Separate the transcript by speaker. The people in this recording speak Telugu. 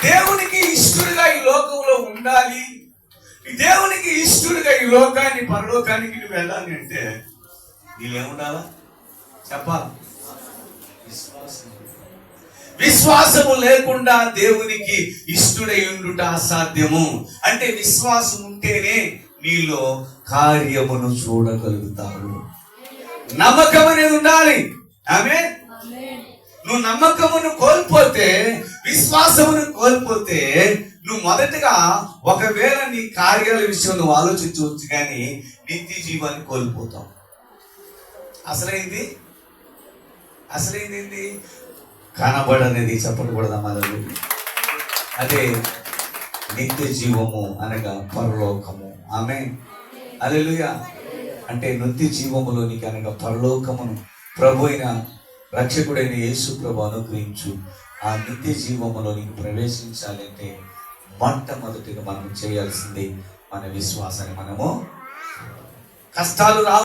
Speaker 1: దేవునికి ఇష్టడుగా ఈ లోకంలో ఉండాలి, దేవునికి ఇష్టడుగా ఈ లోకాన్ని పరలోకానికి నువ్వు వెళ్ళాలి అంటే నీవేముండాలా చెప్పాలి? విశ్వాసము లేకుండా దేవునికి ఇష్టడై ఉండుట అసాధ్యము. అంటే విశ్వాసం ఉంటేనే నీలో కార్యమును చూడగలుగుతారు. నమ్మకం అనేది ఉండాలి. ఆమేన్. నువ్వు నమ్మకమును కోల్పోతే, విశ్వాసమును కోల్పోతే నువ్వు మొదటగా ఒకవేళ నీ కార్యాల విషయం నువ్వు ఆలోచించవచ్చు, కానీ నిత్య జీవాన్ని కోల్పోతావు. అసలైంది కనబడనేది చెప్పకూడదా మొదలు? అదే నిత్య జీవము అనగా పరలోకము. ఆమేన్. హల్లెలూయా. అంటే నిత్య జీవములోనికి అనగా పరలోకమును ప్రభు అయిన రక్షకుడైన యేసు ప్రభు అనుగ్రహించు. ఆ నిత్య జీవములోనికి ప్రవేశించాలంటే మొట్టమొదటిగా మనం చేయాల్సింది మన విశ్వాసాన్ని మనము కష్టాలు